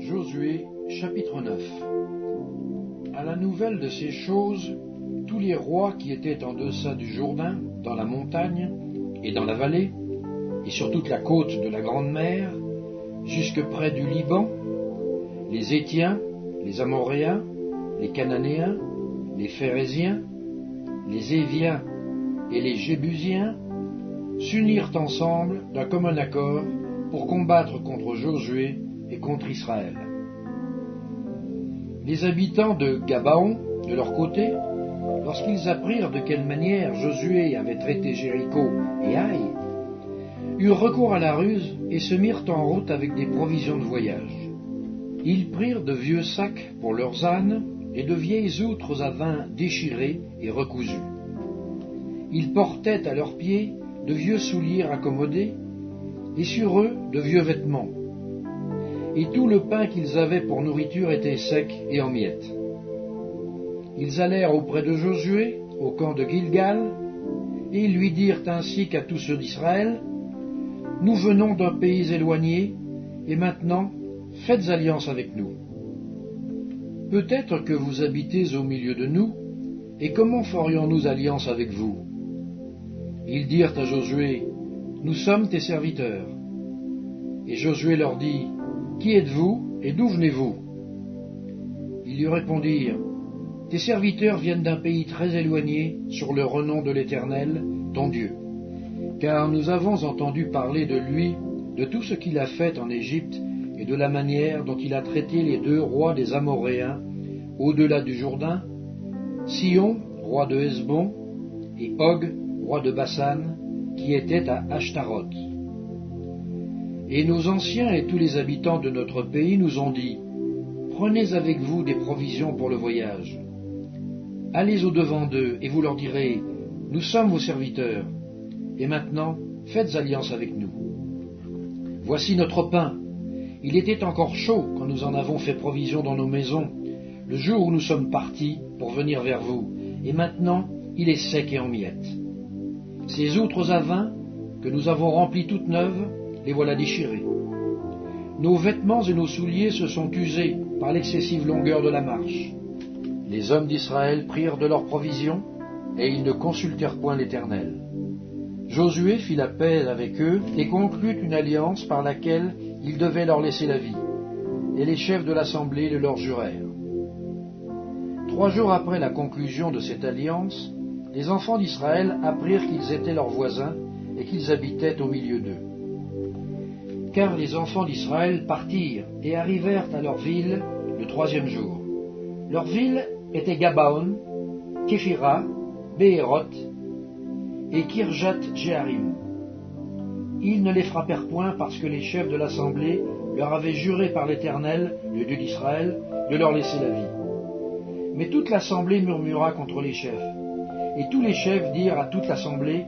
Josué, chapitre 9. À la nouvelle de ces choses, tous les rois qui étaient en deçà du Jourdain, dans la montagne et dans la vallée, et sur toute la côte de la Grande Mer, jusque près du Liban, les Hétiens, les Amoréens, les Cananéens, les Phéréziens, les Éviens et les Jébusiens, s'unirent ensemble d'un commun accord pour combattre contre Josué et contre Israël. Les habitants de Gabaon, de leur côté, lorsqu'ils apprirent de quelle manière Josué avait traité Jéricho et Haï, eurent recours à la ruse et se mirent en route avec des provisions de voyage. Ils prirent de vieux sacs pour leurs ânes et de vieilles outres à vin déchirées et recousues. Ils portaient à leurs pieds de vieux souliers raccommodés et sur eux de vieux vêtements. Et tout le pain qu'ils avaient pour nourriture était sec et en miettes. Ils allèrent auprès de Josué, au camp de Gilgal, et ils lui dirent ainsi qu'à tous ceux d'Israël: « Nous venons d'un pays éloigné, et maintenant faites alliance avec nous. Peut-être que vous habitez au milieu de nous, et comment ferions-nous alliance avec vous ?» Ils dirent à Josué: « Nous sommes tes serviteurs. » Et Josué leur dit: « Qui êtes-vous et d'où venez-vous » Ils lui répondirent: « Tes serviteurs viennent d'un pays très éloigné sur le renom de l'Éternel, ton Dieu. Car nous avons entendu parler de lui, de tout ce qu'il a fait en Égypte et de la manière dont il a traité les 2 rois des Amoréens au-delà du Jourdain, Sihon, roi de Hesbon, et Og, roi de Basan, qui était à Ashtaroth. Et nos anciens et tous les habitants de notre pays nous ont dit: Prenez avec vous des provisions pour le voyage. Allez au-devant d'eux, et vous leur direz: Nous sommes vos serviteurs, et maintenant faites alliance avec nous. Voici notre pain. Il était encore chaud quand nous en avons fait provision dans nos maisons, le jour où nous sommes partis pour venir vers vous, et maintenant il est sec et en miettes. Ces outres à vin, que nous avons remplies toutes neuves, les voilà déchirées. Nos vêtements et nos souliers se sont usés par l'excessive longueur de la marche. Les hommes d'Israël prirent de leurs provisions, et ils ne consultèrent point l'Éternel. Josué fit la paix avec eux et conclut une alliance par laquelle il devait leur laisser la vie, et les chefs de l'assemblée le leur jurèrent. 3 jours après la conclusion de cette alliance, les enfants d'Israël apprirent qu'ils étaient leurs voisins et qu'ils habitaient au milieu d'eux. Car les enfants d'Israël partirent et arrivèrent à leur ville le 3e jour. Leur ville était Gabaon, Képhira, Béhéroth et Kirjath-Jéarim. Ils ne les frappèrent point parce que les chefs de l'assemblée leur avaient juré par l'Éternel, le Dieu d'Israël, de leur laisser la vie. Mais toute l'assemblée murmura contre les chefs. Et tous les chefs dirent à toute l'assemblée: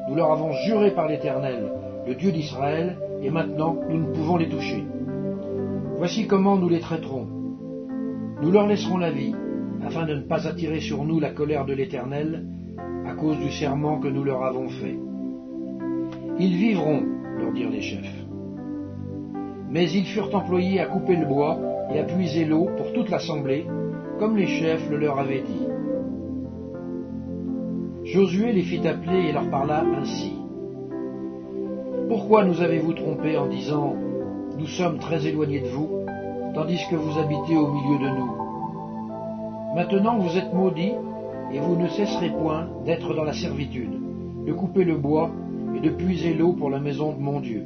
Nous leur avons juré par l'Éternel, le Dieu d'Israël, et maintenant nous ne pouvons les toucher. Voici comment nous les traiterons. Nous leur laisserons la vie, afin de ne pas attirer sur nous la colère de l'Éternel, à cause du serment que nous leur avons fait. Ils vivront, leur dirent les chefs. Mais ils furent employés à couper le bois et à puiser l'eau pour toute l'assemblée, comme les chefs le leur avaient dit. Josué les fit appeler et leur parla ainsi: Pourquoi nous avez-vous trompés en disant: Nous sommes très éloignés de vous, tandis que vous habitez au milieu de nous? Maintenant vous êtes maudits, et vous ne cesserez point d'être dans la servitude, de couper le bois et de puiser l'eau pour la maison de mon Dieu.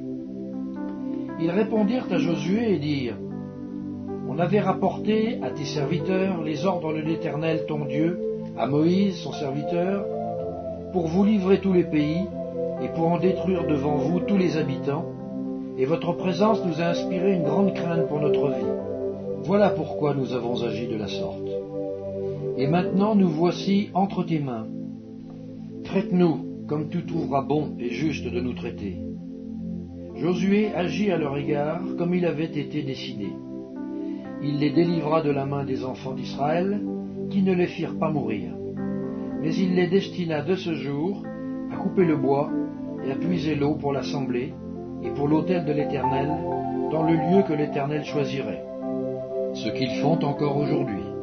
Ils répondirent à Josué et dirent: On avait rapporté à tes serviteurs les ordres de l'Éternel ton Dieu, à Moïse son serviteur, pour vous livrer tous les pays, et pour en détruire devant vous tous les habitants, et votre présence nous a inspiré une grande crainte pour notre vie. Voilà pourquoi nous avons agi de la sorte. Et maintenant nous voici entre tes mains. Traite-nous comme tu trouveras bon et juste de nous traiter. Josué agit à leur égard comme il avait été décidé. Il les délivra de la main des enfants d'Israël, qui ne les firent pas mourir. Mais il les destina de ce jour à couper le bois et à puiser l'eau pour l'assemblée et pour l'autel de l'Éternel, dans le lieu que l'Éternel choisirait. ce qu'ils font encore aujourd'hui.